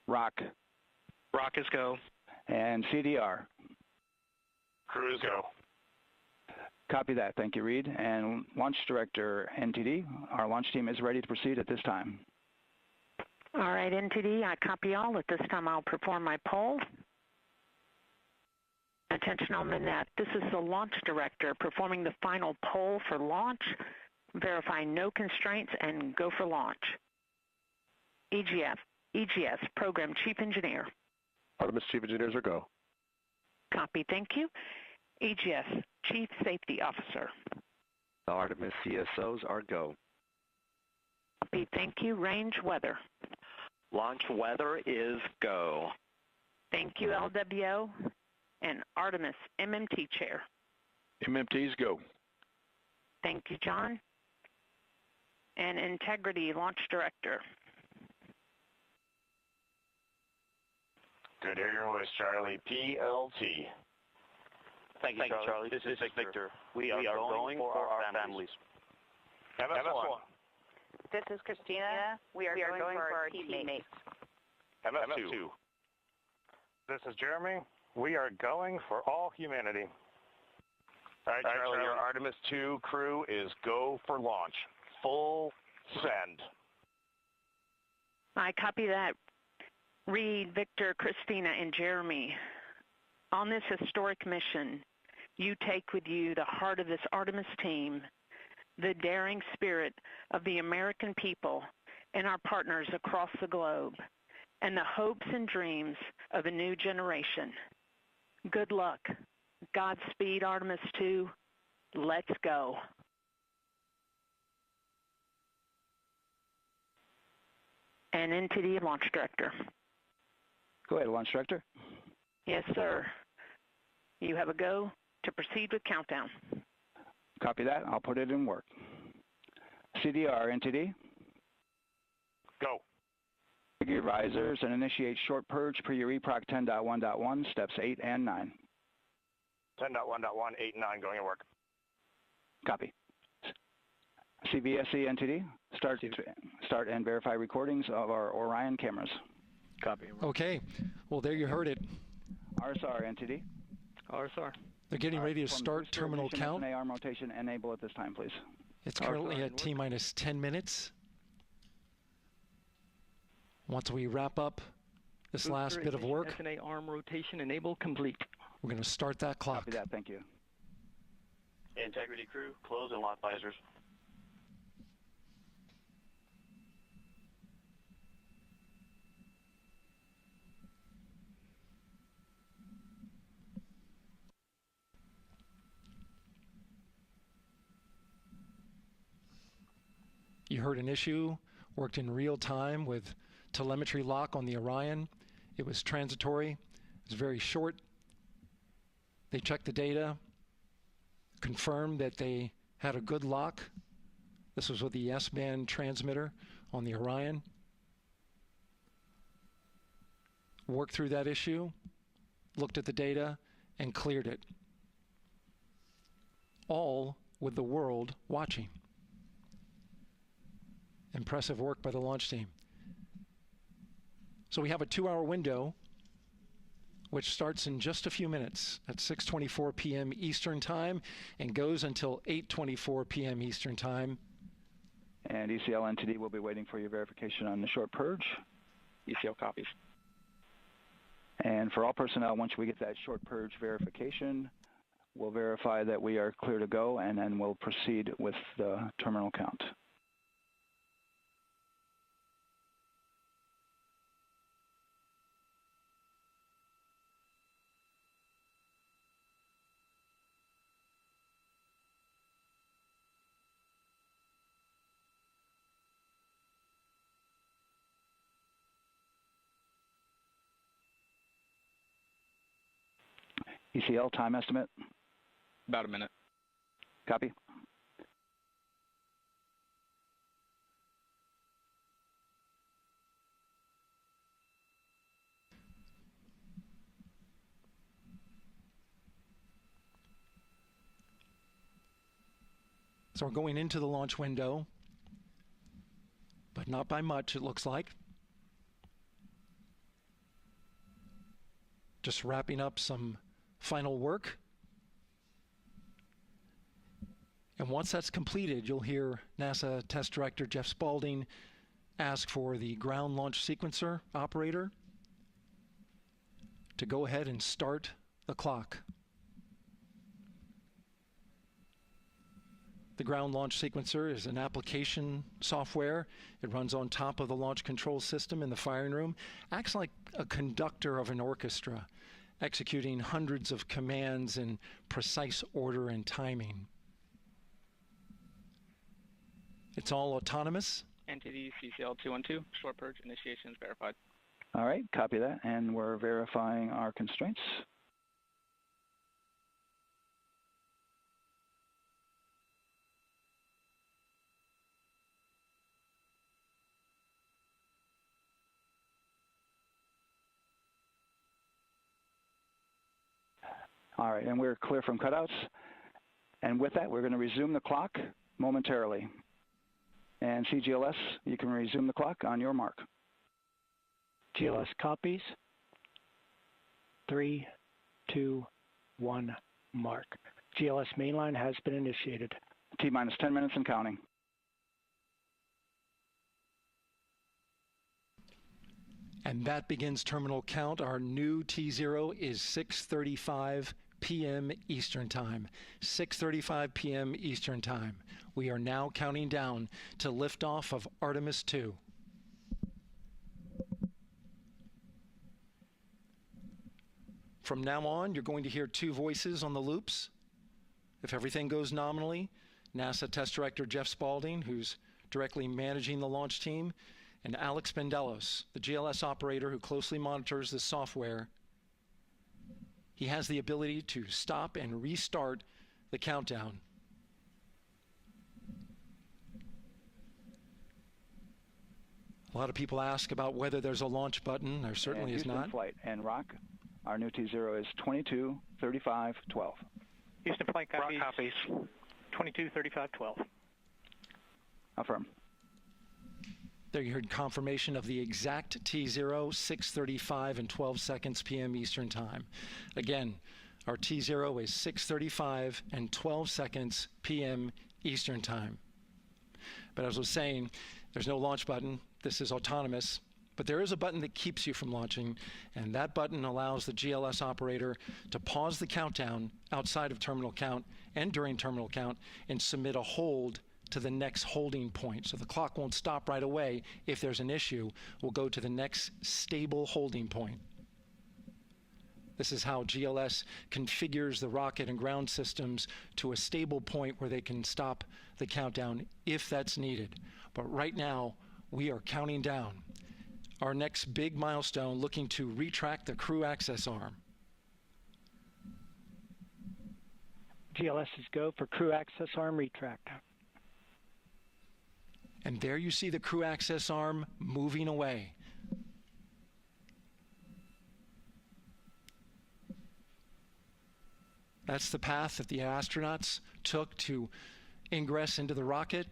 Rock. Rock is go. And CDR. Crew is go. Copy that. Thank you, Reed. And Launch Director NTD, our launch team is ready to proceed at this time. All right, NTD, I copy all. At this time, I'll perform my poll. Attention on the net. This is the Launch Director performing the final poll for launch, verifying no constraints, and go for launch. EGS, Program Chief Engineer. Artemis Chief Engineers are go. Copy, thank you. EGS, Chief Safety Officer. Artemis CSOs are go. Copy, thank you. Range Weather. Launch weather is go. Thank you, LWO. And Artemis MMT Chair. MMT's go. Thank you, John. And Integrity Launch Director. Good Air Voice, Charlie. PLT. Thank you, Charlie. This is Victor. We are going for our families. MS1. This is Christina. We are going for our teammates. MS2. This is Jeremy. We are going for all humanity. All right, Charlie, your Artemis 2 crew is go for launch. Full send. I copy that. Reed, Victor, Christina, and Jeremy. On this historic mission, you take with you the heart of this Artemis team, the daring spirit of the American people and our partners across the globe, and the hopes and dreams of a new generation. Good luck. Godspeed, Artemis 2. Let's go. And NTD Launch Director. Go ahead, Launch Director. Yes, sir. You have a go to proceed with countdown. Copy that. I'll put it in work. CDR NTD. Go. Configure risers and initiate short purge per your EPROC 10.1.1, steps 8 and 9. 10.1.1, 8 and 9 going to work. Copy. CVSE NTD. Start and verify recordings of our Orion cameras. Copy. Okay. Well, there you heard it. RSR NTD. RSR. They're getting ready to start terminal count. arm rotation enable at this time, please. It's currently at T-minus 10 minutes. Once we wrap up this last bit of work, SNA arm rotation enable complete. we're going to start that clock. Copy that. Thank you. Integrity crew, close and lock visors. You heard an issue, worked in real time with telemetry lock on the Orion. It was transitory. It was very short. They checked the data, confirmed that they had a good lock. This was with the S-band transmitter on the Orion. Worked through that issue, looked at the data, and cleared it. All with the world watching. Impressive work by the launch team. So we have a 2-hour window, which starts in just a few minutes at 6:24 p.m. Eastern Time and goes until 8:24 p.m. Eastern Time. And ECL NTD will be waiting for your verification on the short purge. ECL copies. And for all personnel, once we get that short purge verification, we'll verify that we are clear to go, and then we'll proceed with the terminal count. ECL time estimate? About a minute. Copy. So we're going into the launch window, but not by much, it looks like. just wrapping up some final work. And once that's completed, you'll hear NASA Test Director Jeff Spaulding ask for the ground launch sequencer operator to go ahead and start the clock. The ground launch sequencer is an application software. It runs on top of the launch control system in the firing room, acts like a conductor of an orchestra, executing hundreds of commands in precise order and timing. It's all autonomous. Entity CCL 212, short purge initiation is verified. All right, copy that, and we're verifying our constraints. All right, and we're clear from cutouts. And with that, we're going to resume the clock momentarily. And CGLS, you can resume the clock on your mark. GLS copies. 3, 2, 1, mark. GLS mainline has been initiated. T-minus 10 minutes and counting. And that begins terminal count. Our new T0 is 6:35 p.m. Eastern Time. 6:35 p.m. Eastern Time. We are now counting down to liftoff of Artemis II. From now on, you're going to hear two voices on the loops. If everything goes nominally, NASA Test Director Jeff Spaulding, who's directly managing the launch team, and Alex Bendelos, the GLS operator who closely monitors the software. He has the ability to stop and restart the countdown. A lot of people ask about whether there's a launch button. There certainly is not. Flight and Rock, our new T0 is 22:35:12. Houston flight copies. Rock copies. 22:35:12. Affirm. There you heard confirmation of the exact T0, 6:35 and 12 seconds p.m. Eastern Time. Again, our T0 is 6:35 and 12 seconds p.m. Eastern Time. But as I was saying, there's no launch button. This is autonomous. But there is a button that keeps you from launching, and that button allows the GLS operator to pause the countdown outside of terminal count and during terminal count and submit a hold to the next holding point. So the clock won't stop right away. If there's an issue, we'll go to the next stable holding point. This is how GLS configures the rocket and ground systems to a stable point where they can stop the countdown if that's needed. But right now, we are counting down. Our next big milestone, looking to retract the crew access arm. GLS is go for crew access arm retract. And there you see the crew access arm moving away. That's the path that the astronauts took to ingress into the rocket.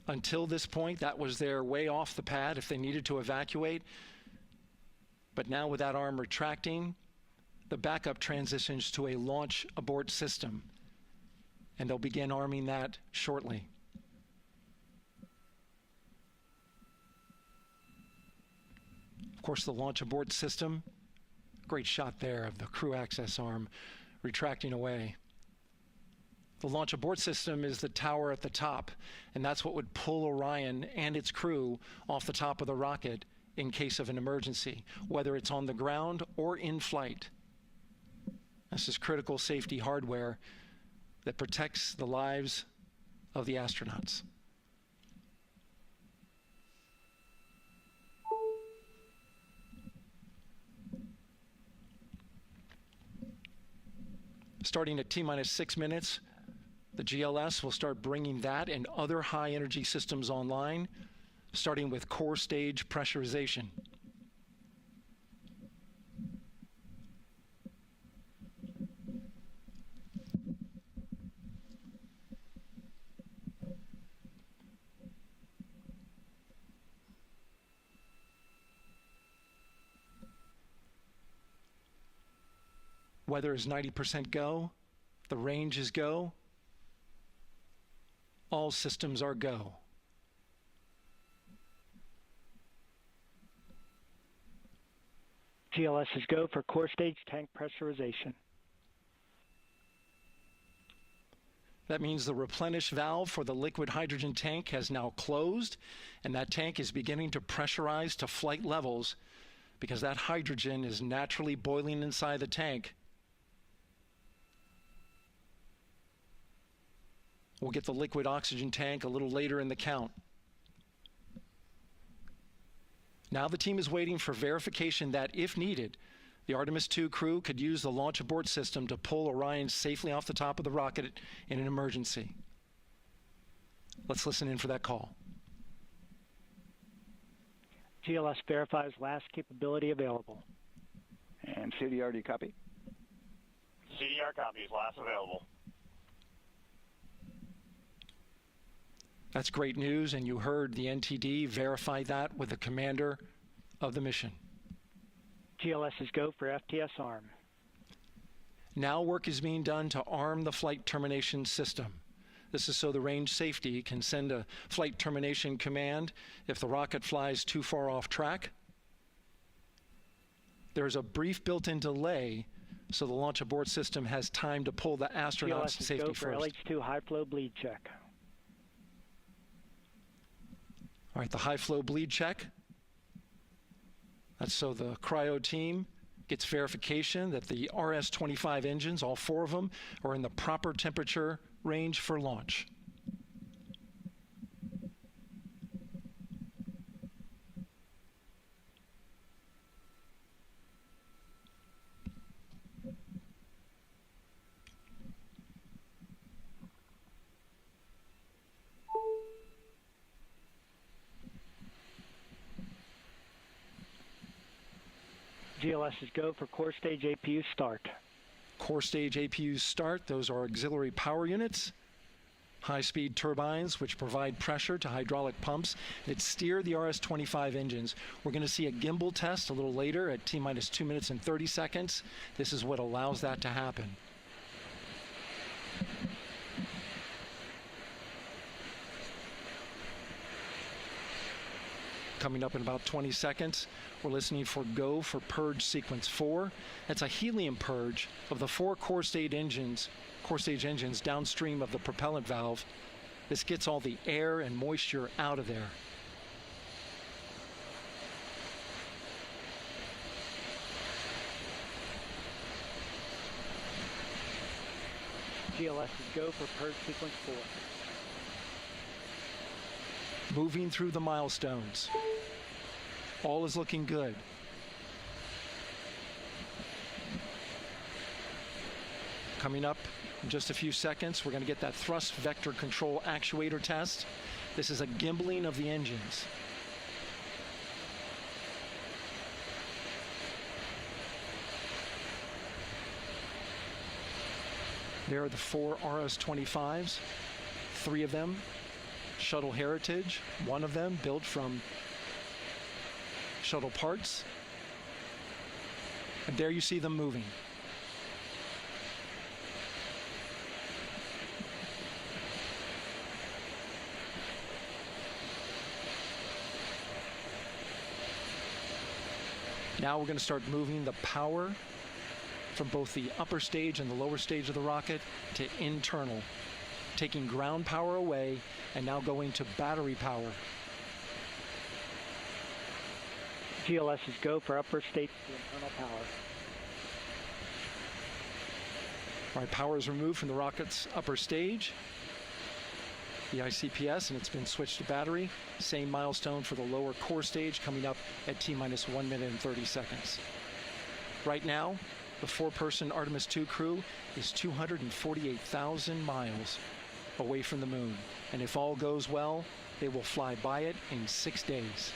Until this point, that was their way off the pad if they needed to evacuate. But now with that arm retracting, the backup transitions to a launch abort system, and they'll begin arming that shortly. Of course, the launch abort system, great shot there of the crew access arm retracting away. The launch abort system is the tower at the top, and that's what would pull Orion and its crew off the top of the rocket in case of an emergency, whether it's on the ground or in flight. This is critical safety hardware that protects the lives of the astronauts. Starting at T-minus 6 minutes, the GLS will start bringing that and other high-energy systems online, starting with core stage pressurization. Weather is 90% go. The range is go. All systems are go. GLS is go for core stage tank pressurization. That means the replenish valve for the liquid hydrogen tank has now closed, and that tank is beginning to pressurize to flight levels because that hydrogen is naturally boiling inside the tank. We'll get the liquid oxygen tank a little later in the count. Now the team is waiting for verification that, if needed, the Artemis II crew could use the launch abort system to pull Orion safely off the top of the rocket in an emergency. Let's listen in for that call. GLS verifies last capability available. And CDR, do you copy? CDR copies, last available. That's great news, and you heard the NTD verify that with the commander of the mission. GLS is go for FTS arm. Now work is being done to arm the flight termination system. This is so the range safety can send a flight termination command if the rocket flies too far off track. There's a brief built-in delay so the launch abort system has time to pull the astronauts to safety first. GLS is go for LH2 high flow bleed check. All right, the high flow bleed check. That's so the cryo team gets verification that the RS-25 engines, all 4 of them, are in the proper temperature range for launch. GLS is go for core stage APU start. Core stage APUs start. Those are auxiliary power units, high-speed turbines which provide pressure to hydraulic pumps that steer the RS-25 engines. We're going to see a gimbal test a little later at T-minus 2 minutes and 30 seconds. This is what allows that to happen. Coming up in about 20 seconds, we're listening for go for purge sequence 4. That's a helium purge of the 4 core stage engines downstream of the propellant valve. This gets all the air and moisture out of there. GLS is go for purge sequence 4. Moving through the milestones. All is looking good. Coming up in just a few seconds, we're going to get that thrust vector control actuator test. This is a gimbaling of the engines. There are the 4 RS-25s, 3 of them Shuttle Heritage, 1 of them built from shuttle parts. And there you see them moving. Now we're going to start moving the power from both the upper stage and the lower stage of the rocket to internal, taking ground power away and now going to battery power. GLS is go for upper stage to internal power. All right, power is removed from the rocket's upper stage, the ICPS, and it's been switched to battery. Same milestone for the lower core stage coming up at T-minus 1 minute and 30 seconds. Right now, the 4-person Artemis II crew is 248,000 miles away from the moon. And if all goes well, they will fly by it in 6 days.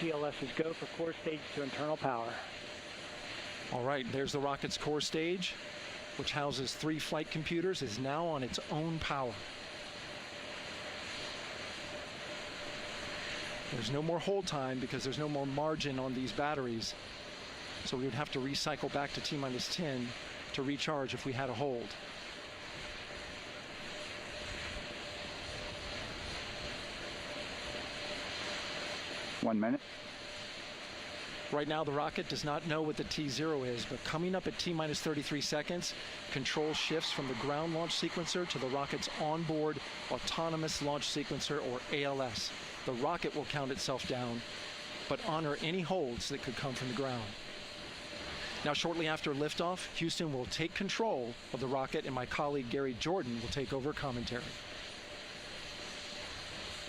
GLS is go for core stage to internal power. All right, there's the rocket's core stage, which houses 3 flight computers, is now on its own power. There's no more hold time because there's no more margin on these batteries. So we would have to recycle back to T-minus 10 to recharge if we had a hold. One minute. Right now, the rocket does not know what the T0 is, but coming up at T-minus 33 seconds, control shifts from the ground launch sequencer to the rocket's onboard autonomous launch sequencer, or ALS. The rocket will count itself down, but honor any holds that could come from the ground. Now, shortly after liftoff, Houston will take control of the rocket, and my colleague Gary Jordan will take over commentary.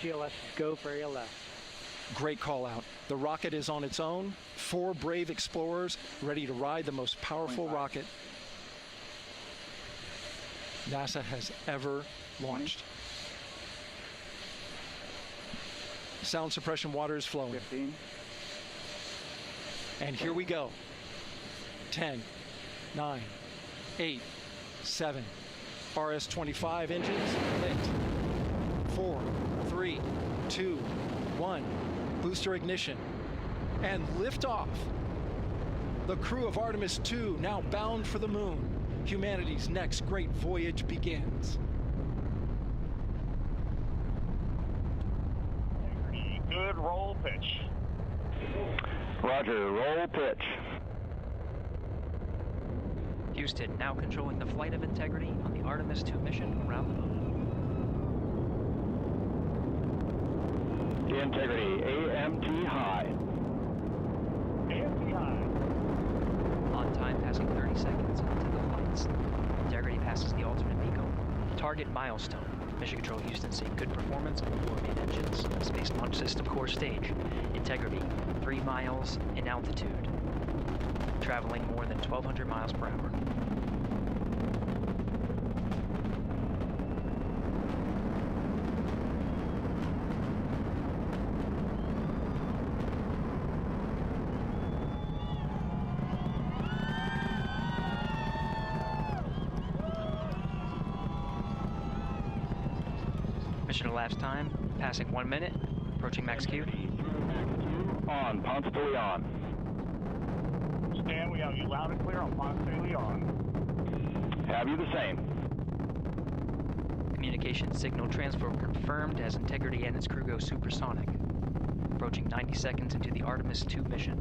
GLS, go for ALS. Great call out. The rocket is on its own. 4 brave explorers ready to ride the most powerful rocket NASA has ever launched. Sound suppression water is flowing. 15. And here we go. 10, 9, 8, 7. RS-25 engines lit. 4, 3, 2, 1. Booster ignition. And liftoff. The crew of Artemis II now bound for the moon. Humanity's next great voyage begins. Good roll pitch. Roger, roll pitch. Houston now controlling the flight of Integrity on the Artemis II mission around the moon. Integrity, AMT high. AMT high. On time passing 30 seconds into the flights. Integrity passes the alternate MECO. Target milestone. Mission Control Houston seeing good performance on the 4 main engines on the Space Launch System core stage. Integrity, 3 miles in altitude. Traveling more than 1,200 miles per hour. Mission elapsed time, passing 1 minute, approaching max Q. On, Ponce de Leon. Stan, we have you loud and clear on Ponce de Leon. Have you the same. Communication signal transfer confirmed as Integrity and its crew go supersonic. Approaching 90 seconds into the Artemis II mission.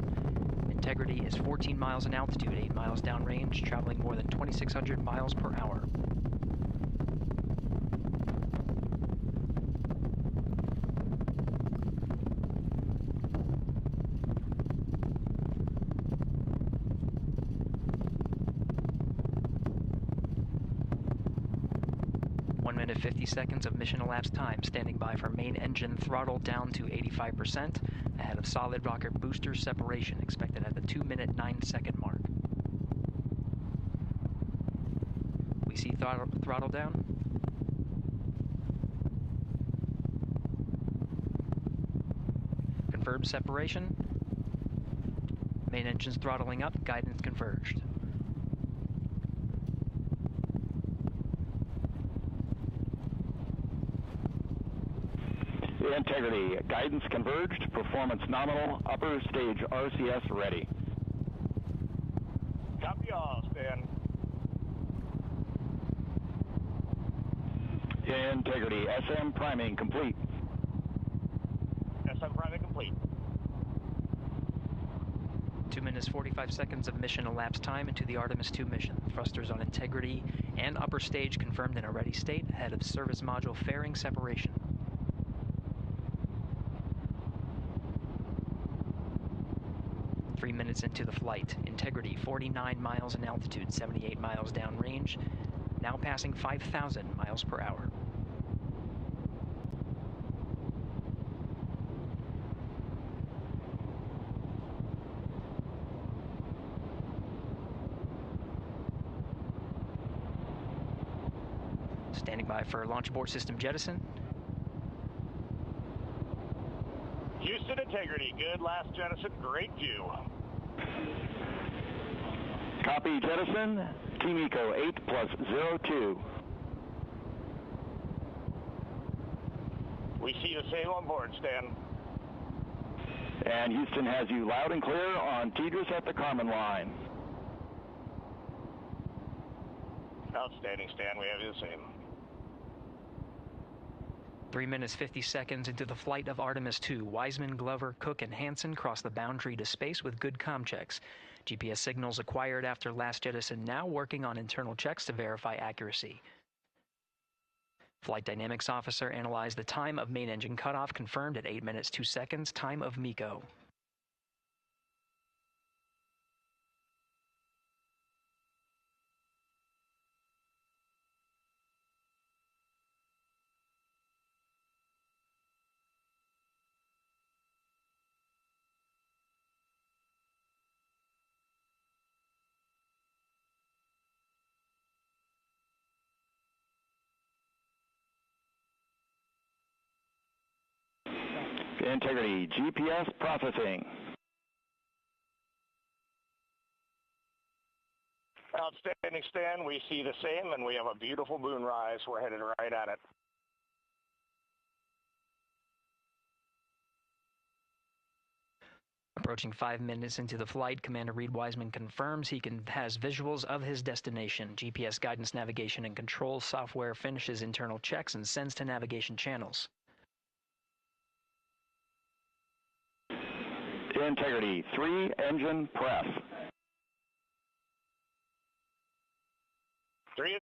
Integrity is 14 miles in altitude, 8 miles downrange, traveling more than 2,600 miles per hour. Minute 50 seconds of mission elapsed time, standing by for main engine throttle down to 85%, ahead of solid rocket booster separation, expected at the 2-minute 9-second mark. We see throttle down. Confirmed separation. Main engines throttling up, guidance converged. Integrity, guidance converged, performance nominal, upper stage RCS ready. Copy all, Stan. Integrity, SM priming complete. SM priming complete. 2 minutes 45 seconds of mission elapsed time into the Artemis II mission. Thrusters on Integrity and upper stage confirmed in a ready state, ahead of service module fairing separation. 3 minutes into the flight. Integrity, 49 miles in altitude, 78 miles downrange, now passing 5,000 miles per hour. Standing by for launch abort system jettison. Houston Integrity, good last jettison, great view. Copy jettison, Team Eco 8+02. We see the same on board, Stan. And Houston has you loud and clear on TDRS at the Kármán line. Outstanding, Stan. We have you the same. 3 minutes 50 seconds into the flight of Artemis II, Wiseman, Glover, Cook, and Hansen cross the boundary to space with good comm checks. GPS signals acquired after last jettison now working on internal checks to verify accuracy. Flight Dynamics Officer analyzed the time of main engine cutoff, confirmed at 8 minutes 2 seconds, time of MECO. Integrity, GPS processing. Outstanding, Stan. We see the same, and we have a beautiful moonrise. We're headed right at it. Approaching 5 minutes into the flight, Commander Reed Wiseman confirms he has visuals of his destination. GPS guidance, navigation, and control software finishes internal checks and sends to navigation channels. Integrity, 3 engine press. 3